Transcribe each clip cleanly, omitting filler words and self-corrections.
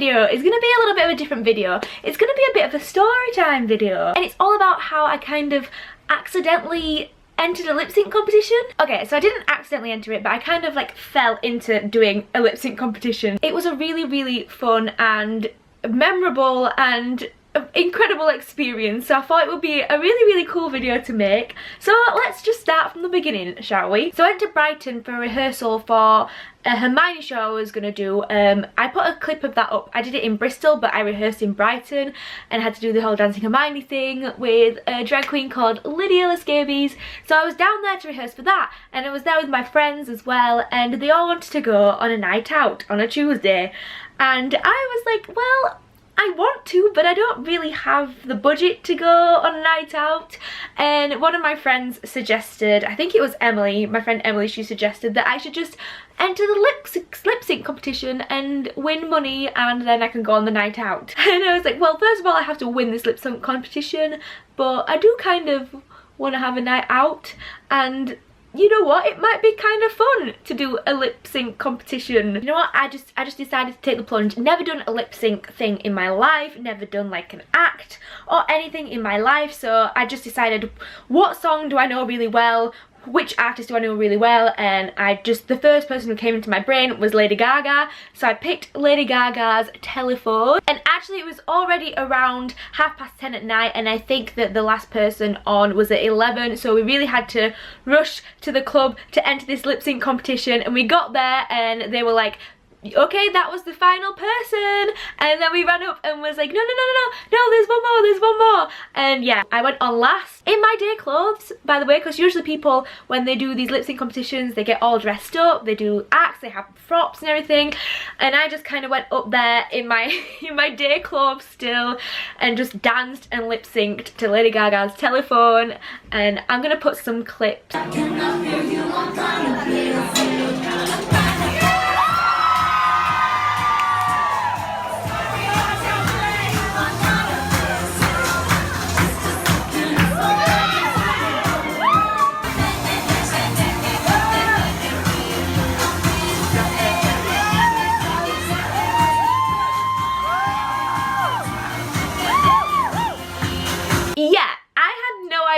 video is going to be a little bit of a different video. It's going to be a bit of a story time video, and it's all about how I kind of accidentally entered a lip sync competition. Okay, so I didn't accidentally enter it, but I kind of like fell into doing a lip sync competition. It was a really fun and memorable and incredible experience, so I thought it would be a really cool video to make. So let's just start from the beginning, shall we? So I went to Brighton for a rehearsal for a Hermione show I was gonna do. I put a clip of that up. I did it in Bristol, but I rehearsed in Brighton and had to do the whole Dancing Hermione thing with a drag queen called Lydia Lascabies. So I was down there to rehearse for that, and I was there with my friends as well, and they all wanted to go on a night out on a Tuesday, and I was like, well, I want to, but I don't really have the budget to go on a night out. And one of my friends suggested, I think it was Emily, my friend Emily, she suggested that I should just enter the lip sync competition and win money, and then I can go on the night out. And I was like, well, first of all, I have to win this lip sync competition, but I do kind of want to have a night out, and you know what, it might be kind of fun to do a lip sync competition. You know what, I just decided to take the plunge. Never done a lip sync thing in my life, never done like an act or anything in my life, so I just decided, what song do I know really well, which artist do I know really well, and the first person who came into my brain was Lady Gaga, so I picked Lady Gaga's Telephone. And actually it was already around 10:30 at night, and I think that the last person on was at 11, so we really had to rush to the club to enter this lip sync competition. And we got there and they were like, okay, that was the final person, and then we ran up and was like, no, there's one more. And yeah, I went on last in my day clothes, by the way, because usually people, when they do these lip sync competitions, they get all dressed up, they do acts, they have props and everything, and I just kind of went up there in my in my day clothes still, and just danced and lip synced to Lady Gaga's Telephone. And I'm gonna put some clips.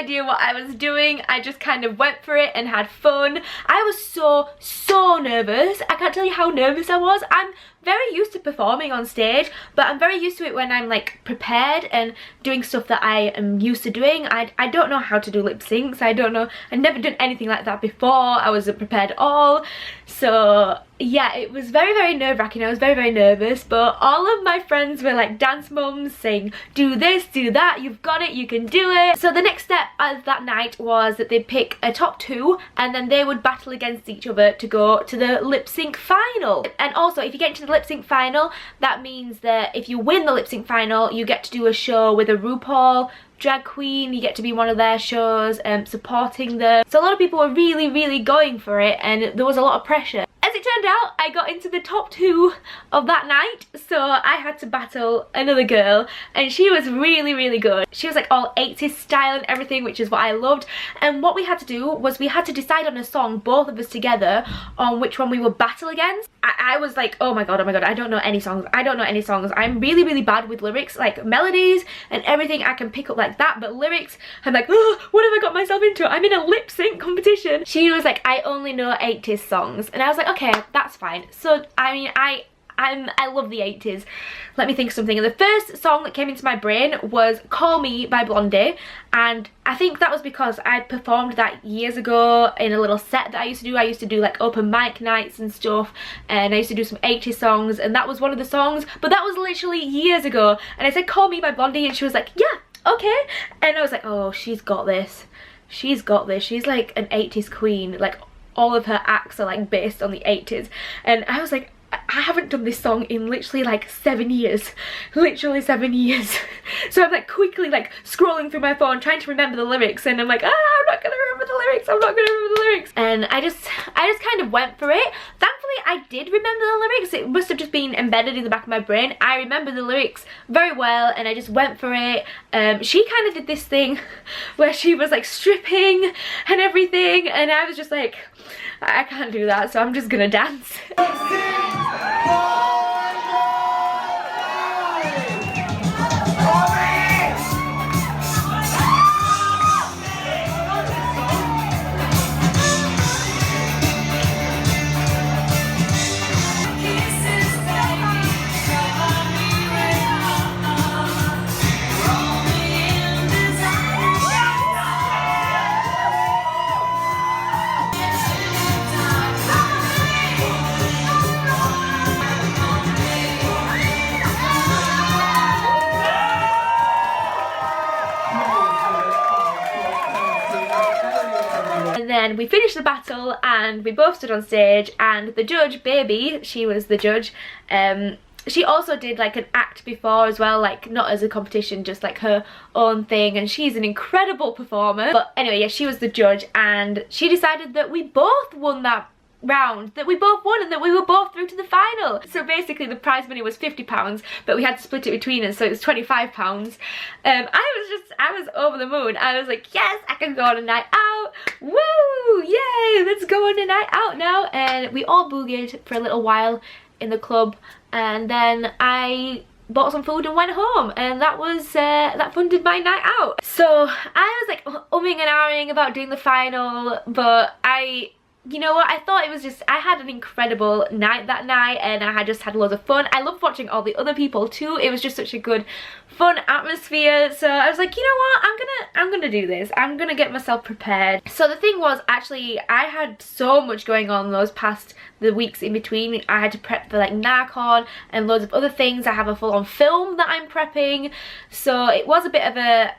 Idea what I was doing. I just kind of went for it and had fun. I was so nervous. I can't tell you how nervous I was. I'm very used to performing on stage, but I'm very used to it when I'm like prepared and doing stuff that I am used to doing. I don't know how to do lip syncs. I don't know, I've never done anything like that before. I wasn't prepared at all, so yeah, it was very nerve-wracking. I was very nervous, but all of my friends were like dance mums saying, do this, do that, you've got it, you can do it. So the next step of that night was that they'd pick a top 2, and then they would battle against each other to go to the lip sync final. And also, if you get into the lip sync final, that means that if you win the lip sync final, you get to do a show with a RuPaul drag queen. You get to be one of their shows, supporting them. So a lot of people were really going for it, and there was a lot of pressure. As it turned out, I got into the top 2 of that night, so I had to battle another girl, and she was really good. She was like all 80s style and everything, which is what I loved. And what we had to do was we had to decide on a song, both of us together, on which one we would battle against. I was like, oh my god, I don't know any songs. I'm really bad with lyrics. Like melodies and everything I can pick up like that, but lyrics, I'm like, oh, what have I got myself into? I'm in a lip sync competition. She was like, I only know 80s songs, and I was like, okay, that's fine. So I mean, I love the 80s. Let me think of something. And the first song that came into my brain was Call Me by Blondie, and I think that was because I performed that years ago in a little set that I used to do. I used to do like open mic nights and stuff, and I used to do some 80s songs, and that was one of the songs, but that was literally years ago. And I said Call Me by Blondie, and she was like, yeah, okay. And I was like, oh, she's got this. She's got this. She's like an 80s queen. Like all of her acts are like based on the 80s. And I was like, I haven't done this song in literally like 7 years. Literally 7 years. So I'm like quickly like scrolling through my phone trying to remember the lyrics, and I'm like, ah, I'm not gonna remember the lyrics, I'm not gonna remember the lyrics. And I just kind of went for it. Thankfully I did remember the lyrics. It must have just been embedded in the back of my brain. I remember the lyrics very well, and I just went for it. She kind of did this thing where she was like stripping and everything, and I was just like, I can't do that, so I'm just gonna dance. then we finished the battle and we both stood on stage, and the judge, Baby, she was the judge, she also did like an act before as well, like not as a competition, just like her own thing, and she's an incredible performer. But anyway, yeah, she was the judge, and she decided that we both won that round, that we both won, and that we were both through to the final. So basically the prize money was £50, but we had to split it between us, so it was £25. I was over the moon. I was like, yes, I can go on a night out. Woo, yay, let's go on a night out now. And we all boogied for a little while in the club, and then I bought some food and went home, and that was that funded my night out. So I was like umming and ahhing about doing the final, but you know what, I thought it was just, I had an incredible night that night, and I had just had loads of fun. I loved watching all the other people too. It was just such a good fun atmosphere. So I was like, you know what, I'm gonna do this. I'm gonna get myself prepared. So the thing was, actually, I had so much going on the weeks in between. I had to prep for like Narcon and loads of other things. I have a full-on film that I'm prepping, so it was a bit of a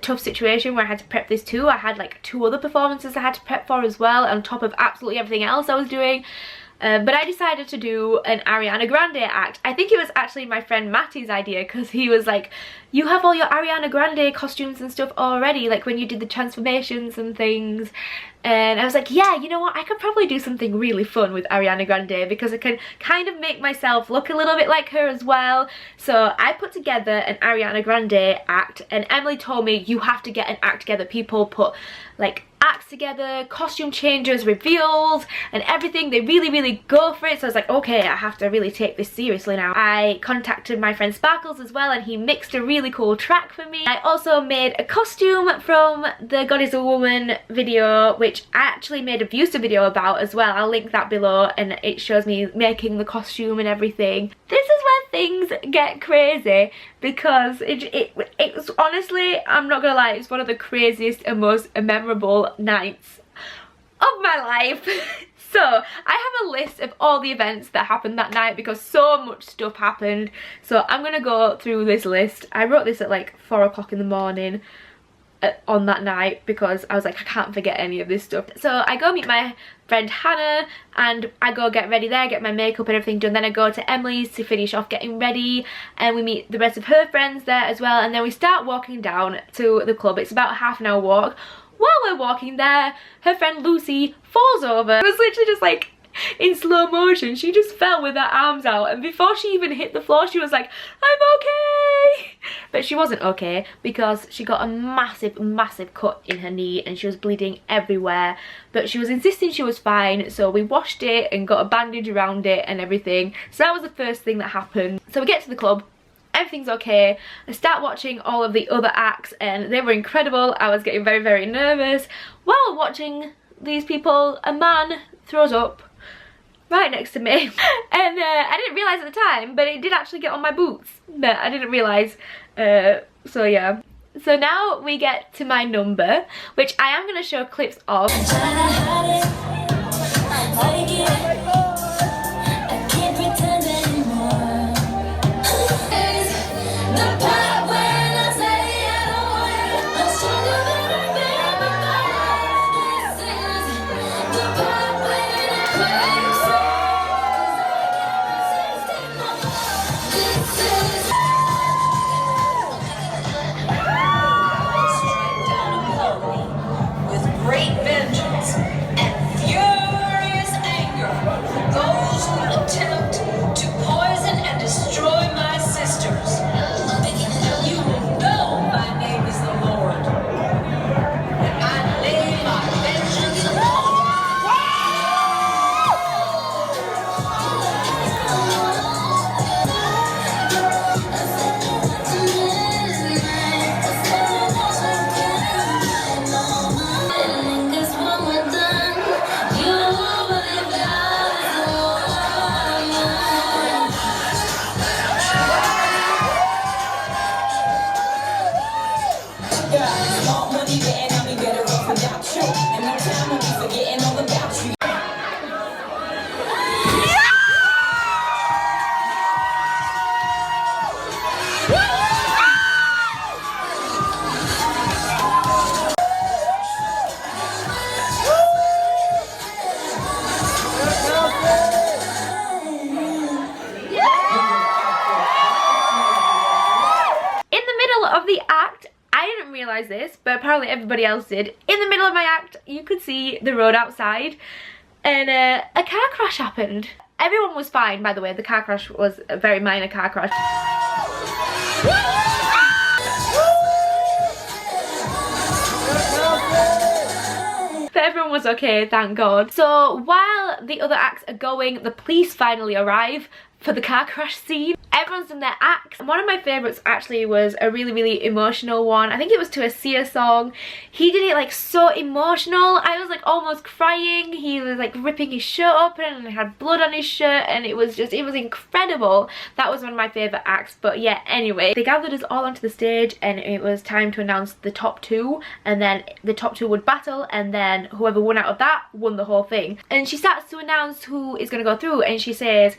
tough situation where I had to prep this too. I had like 2 other performances I had to prep for as well, on top of absolutely everything else I was doing. But I decided to do an Ariana Grande act. I think it was actually my friend Matty's idea, because he was like, you have all your Ariana Grande costumes and stuff already, like when you did the transformations and things. And I was like, yeah, you know what, I could probably do something really fun with Ariana Grande, because I can kind of make myself look a little bit like her as well. So I put together an Ariana Grande act, and Emily told me, you have to get an act together. People put like acts together, costume changes, reveals and everything. They really go for it. So I was like, okay, I have to really take this seriously now. I contacted my friend Sparkles as well, and he mixed a really cool track for me. I also made a costume from the God is a Woman video, which I actually made a Vusa video about as well. I'll link that below, and it shows me making the costume and everything. This is where things get crazy, because it was honestly, I'm not gonna lie, it's one of the craziest and most memorable nights of my life. So I have a list of all the events that happened that night, because so much stuff happened. So I'm gonna go through this list. I wrote this at like 4 o'clock in the morning on that night, because I was like, I can't forget any of this stuff. So I go meet my friend Hannah, and I go get ready there, get my makeup and everything done. Then I go to Emily's to finish off getting ready, and we meet the rest of her friends there as well. And then we start walking down to the club. It's about a half-an-hour walk. While we're walking there, her friend Lucy falls over. It was literally just like in slow motion. She just fell with her arms out, and before she even hit the floor, she was like, I'm okay. But she wasn't okay, because she got a massive cut in her knee, and she was bleeding everywhere. But she was insisting she was fine, so we washed it and got a bandage around it and everything. So that was the first thing that happened. So we get to the club, everything's okay. I start watching all of the other acts, and they were incredible. I was getting very nervous. While watching these people, a man throws up right next to me, and I didn't realise at the time, but it did actually get on my boots, but I didn't realise. So yeah, so now we get to my number, which I am going to show clips of. of the act, I didn't realise this, but apparently everybody else did. In the middle of my act, you could see the road outside, and a car crash happened. Everyone was fine, by the way. The car crash was a very minor car crash. But everyone was okay, thank God. So while the other acts are going, the police finally arrive for the car crash scene. Everyone's done their acts. One of my favourites actually was a really emotional one. I think it was to a Sia song. He did it like so emotional. I was like almost crying. He was like ripping his shirt open and had blood on his shirt, and it was incredible. That was one of my favourite acts. But yeah, anyway, they gathered us all onto the stage and it was time to announce the top two, and then the top two would battle, and then whoever won out of that won the whole thing. And she starts to announce who is going to go through, and she says,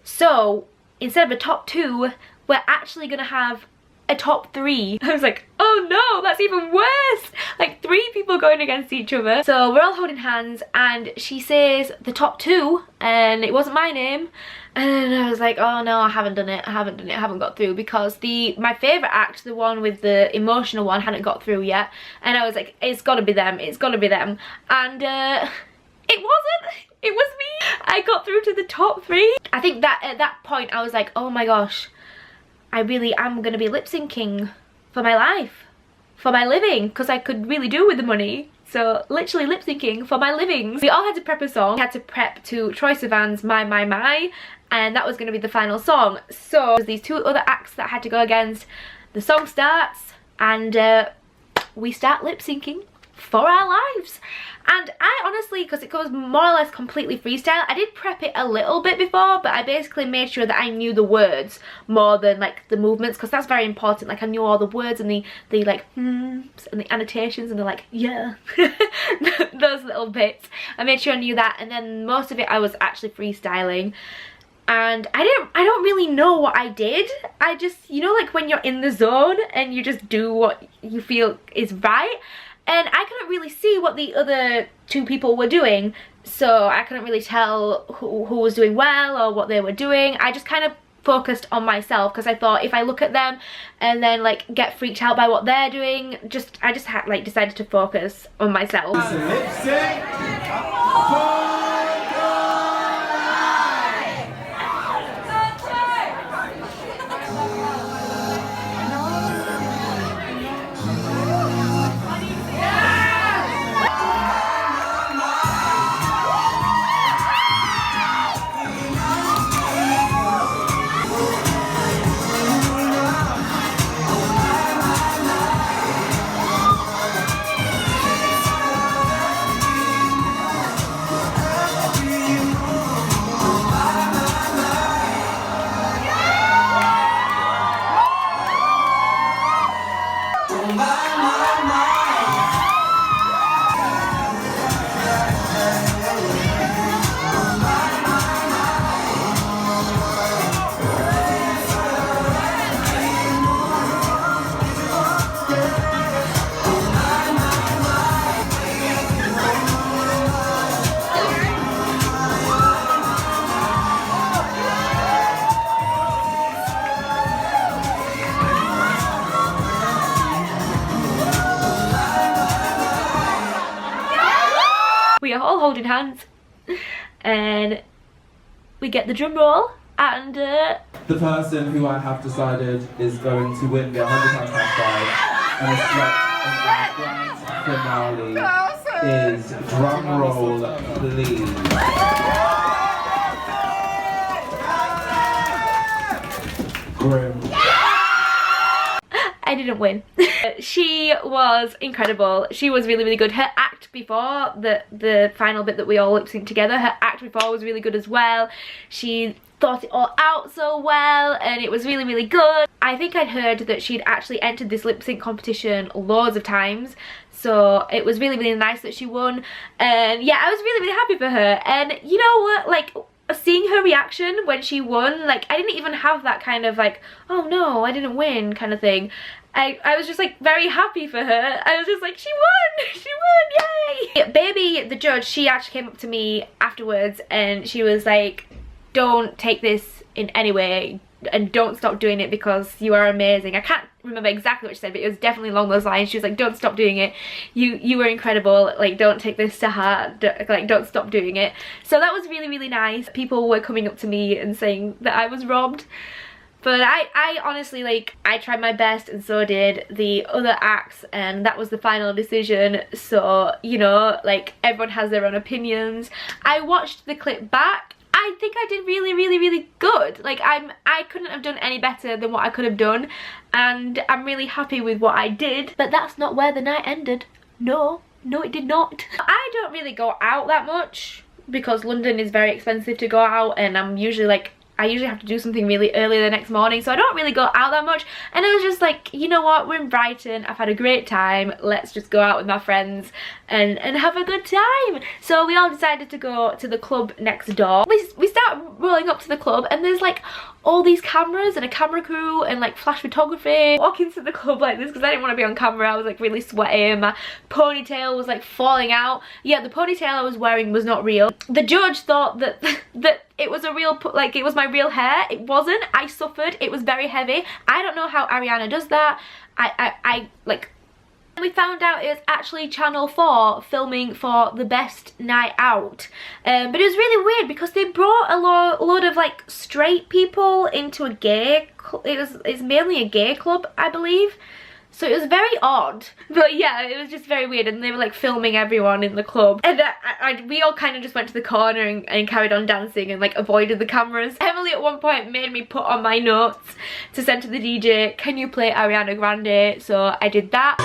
so instead of a top two, we're actually gonna have a top three. I was like, oh no, that's even worse. Like 3 people going against each other. So we're all holding hands, and she says the top two, and it wasn't my name. And I was like, oh no, I haven't done it, I haven't got through, because my favourite act, the one with the emotional one, hadn't got through yet. And I was like, it's gotta be them, it's gotta be them. And it wasn't. It was me. I got through to the top 3. I think that at that point I was like, oh my gosh, I really am going to be lip syncing for my life, for my living, because I could really do with the money. So literally lip syncing for my living. We all had to prep a song. We had to prep to Troye Sivan's My, and that was going to be the final song. So there's these 2 other acts that I had to go against. The song starts, and we start lip syncing for our lives. And I honestly, because it goes more or less completely freestyle, I did prep it a little bit before, but I basically made sure that I knew the words more than like the movements, because that's very important. Like I knew all the words and the like and the annotations and the like, yeah, those little bits. I made sure I knew that, and then most of it I was actually freestyling. And I don't really know what I did. I just, you know, like when you're in the zone and you just do what you feel is right. And I couldn't really see what the other 2 people were doing, so I couldn't really tell who was doing well or what they were doing. I just kind of focused on myself, because I thought if I look at them and then like get freaked out by what they're doing, I just had like decided to focus on myself. Lip sync. We are all holding hands, and we get the drum roll, and the person who I have decided is going to win the £100 cash prize and a grand finale is, drum roll please, Grim. I didn't win. She was incredible. She was really good. Her act before, the final bit that we all lip synced together, her act before was really good as well. She thought it all out so well, and it was really good. I think I'd heard that she'd actually entered this lip sync competition loads of times, so it was really nice that she won. And yeah, I was really happy for her. And you know what, like, seeing her reaction when she won, like, I didn't even have that kind of like, oh no, I didn't win kind of thing. I was just like very happy for her. I was just like, she won, yay! Baby, the judge, she actually came up to me afterwards and she was like, don't take this in any way and don't stop doing it because you are amazing. I can't remember exactly what she said, but it was definitely along those lines. She was like, don't stop doing it, you were incredible, like don't take this to heart, like don't stop doing it. So that was really, really nice. People were coming up to me and saying that I was robbed, but I honestly, like, I tried my best and so did the other acts, and that was the final decision. So, you know, like, everyone has their own opinions. I watched the clip back. I think I did really, really, really good. Like, I couldn't have done any better than what I could have done, and I'm really happy with what I did. But that's not where the night ended. No, it did not. I don't really go out that much because London is very expensive to go out, and I'm usually like, I usually have to do something really early the next morning, so I don't really go out that much. And I was just like, you know what, we're in Brighton, I've had a great time, let's just go out with my friends and have a good time. So we all decided to go to the club next door. We start rolling up to the club, and there's like all these cameras and a camera crew and like flash photography. Walk into the club like this because I didn't want to be on camera. I was like really sweaty, my ponytail was like falling out. Yeah, the ponytail I was wearing was not real. The judge thought that that it was a real, like, it was my real hair. It wasn't. I suffered. It was very heavy. I don't know how Ariana does that. Like, we found out it was actually Channel 4 filming for the best night out. But it was really weird because they brought a load of like straight people into a gay, it's mainly a gay club, I believe. So it was very odd, but yeah, it was just very weird, and they were like filming everyone in the club, and we all kind of just went to the corner and carried on dancing and like avoided the cameras. Emily at one point made me put on my notes to send to the DJ, can you play Ariana Grande? So I did that.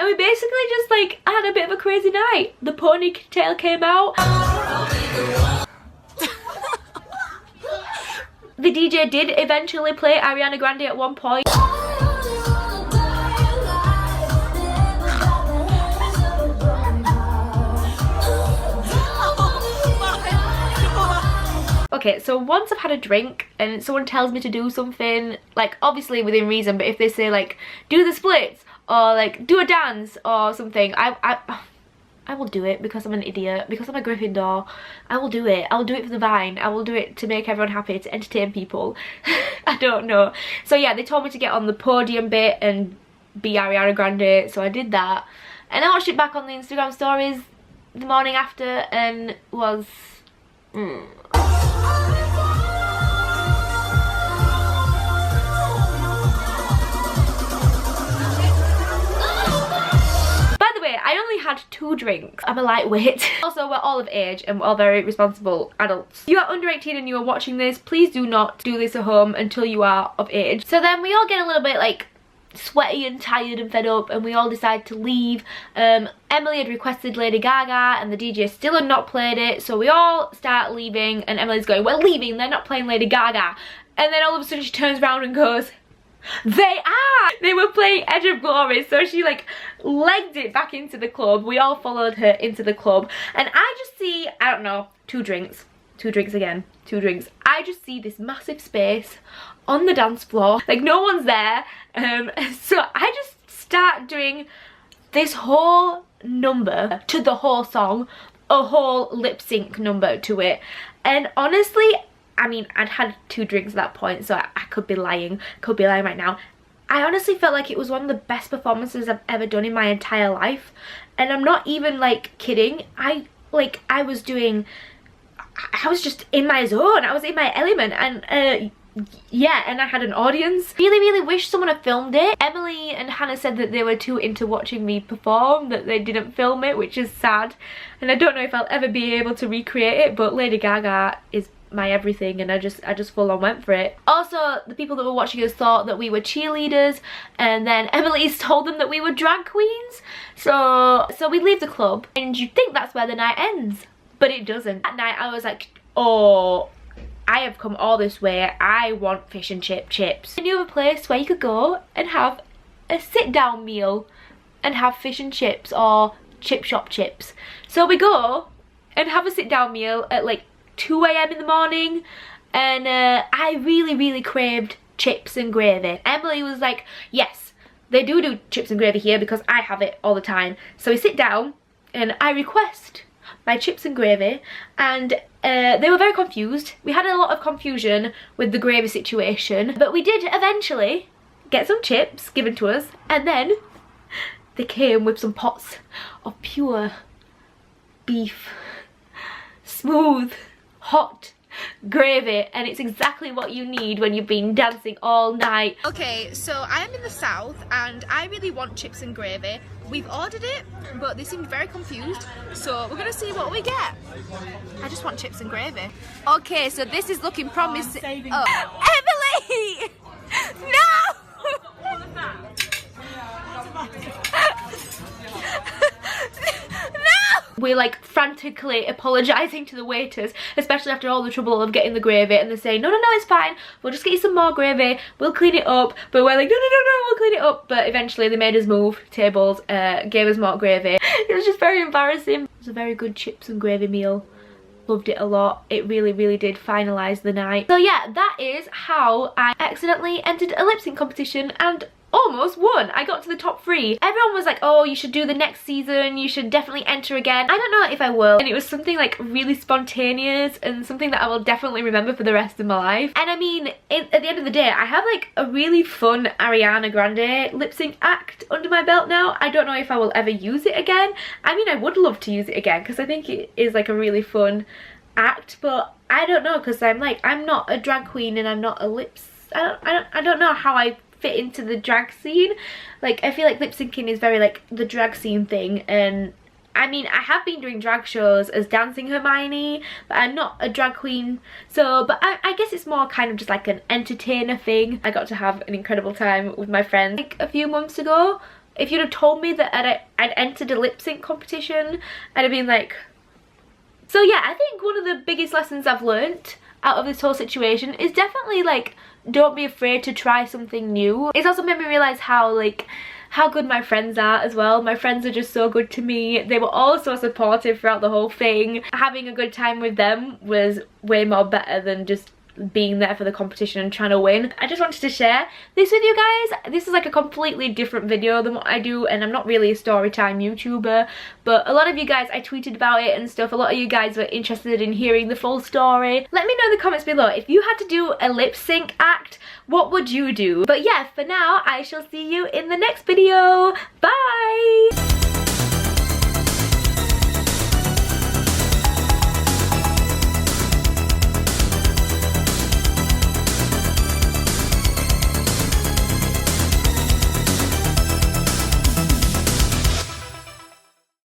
We basically just like had a bit of a crazy night. The ponytail came out. The DJ did eventually play Ariana Grande at one point. Okay, so once I've had a drink and someone tells me to do something, like obviously within reason, but if they say like do the splits or like do a dance or something, I will do it because I'm an idiot, because I'm a Gryffindor. I will do it. I will do it for the Vine. I will do it to make everyone happy, to entertain people. I don't know. So yeah, they told me to get on the podium bit and be Ariana Grande, so I did that. And I watched it back on the Instagram stories the morning after and was... I only had 2 drinks. I'm a lightweight. Also, we're all of age and we're all very responsible adults. If you are under 18 and you are watching this, please do not do this at home until you are of age. So then we all get a little bit like sweaty and tired and fed up, and we all decide to leave. Emily had requested Lady Gaga and the DJ still had not played it, so we all start leaving and Emily's going, we're leaving, they're not playing Lady Gaga. And then all of a sudden she turns around and goes, they are! They were playing Edge of Glory, so she like legged it back into the club. We all followed her into the club, and I just see, I don't know, 2 drinks. 2 drinks again. 2 drinks. I just see this massive space on the dance floor, like no one's there. So I just start doing this whole number to the whole song, a whole lip sync number to it, and honestly, I mean, I'd had 2 drinks at that point, so I could be lying right now. I honestly felt like it was one of the best performances I've ever done in my entire life, and I'm not even like kidding. I was just in my zone, I was in my element, and yeah, and I had an audience. Really wish someone had filmed it. Emily and Hannah said that they were too into watching me perform, that they didn't film it, which is sad, and I don't know if I'll ever be able to recreate it, but Lady Gaga is my everything, and I just full on went for it. Also, the people that were watching us thought that we were cheerleaders, and then Emily's told them that we were drag queens. So we leave the club, and you'd think that's where the night ends, but it doesn't. That night I was like, oh, I have come all this way, I want fish and chips. I knew of a place where you could go and have a sit down meal and have fish and chips or chip shop chips. So we go and have a sit down meal at like 2 AM in the morning, and I really craved chips and gravy. Emily was like, yes, they do chips and gravy here because I have it all the time. So we sit down and I request my chips and gravy, and they were very confused. We had a lot of confusion with the gravy situation, but we did eventually get some chips given to us, and then they came with some pots of pure beef, smooth, hot gravy, and it's exactly what you need when you've been dancing all night. Okay, so I am in the south and I really want chips and gravy. We've ordered it, but they seemed very confused, so we're gonna see what we get. I just want chips and gravy. Okay, so this is looking promising. Emily! No! We're like frantically apologising to the waiters, especially after all the trouble of getting the gravy, and they're saying, no, it's fine, we'll just get you some more gravy, we'll clean it up. But we're like, no, we'll clean it up. But eventually they made us move tables, gave us more gravy. It was just very embarrassing. It was a very good chips and gravy meal. Loved it a lot. It really did finalise the night. So yeah, that is how I accidentally entered a lip sync competition and almost won. I got to the top 3. Everyone was like, oh, you should do the next season, you should definitely enter again. I don't know if I will, and it was something like really spontaneous and something that I will definitely remember for the rest of my life. And I mean, at the end of the day, I have like a really fun Ariana Grande lip sync act under my belt now. I don't know if I will ever use it again. I mean, I would love to use it again because I think it is like a really fun act, but I don't know, because I'm not a drag queen and I'm not a I don't know how I fit into the drag scene. Like, I feel like lip syncing is very like the drag scene thing, and I mean, I have been doing drag shows as Dancing Hermione, but I'm not a drag queen, so, but I guess it's more kind of just like an entertainer thing. I got to have an incredible time with my friends like a few months ago. If you'd have told me that I'd entered a lip sync competition, I'd have been like... So yeah, I think one of the biggest lessons I've learnt out of this whole situation is definitely like, don't be afraid to try something new. It's also made me realise how good my friends are as well. My friends are just so good to me. They were all so supportive throughout the whole thing. Having a good time with them was way more better than just being there for the competition and trying to win. I just wanted to share this with you guys. This is like a completely different video than what I do, and I'm not really a Storytime YouTuber, but a lot of you guys, I tweeted about it and stuff, a lot of you guys were interested in hearing the full story. Let me know in the comments below, if you had to do a lip sync act, what would you do? But yeah, for now, I shall see you in the next video. Bye!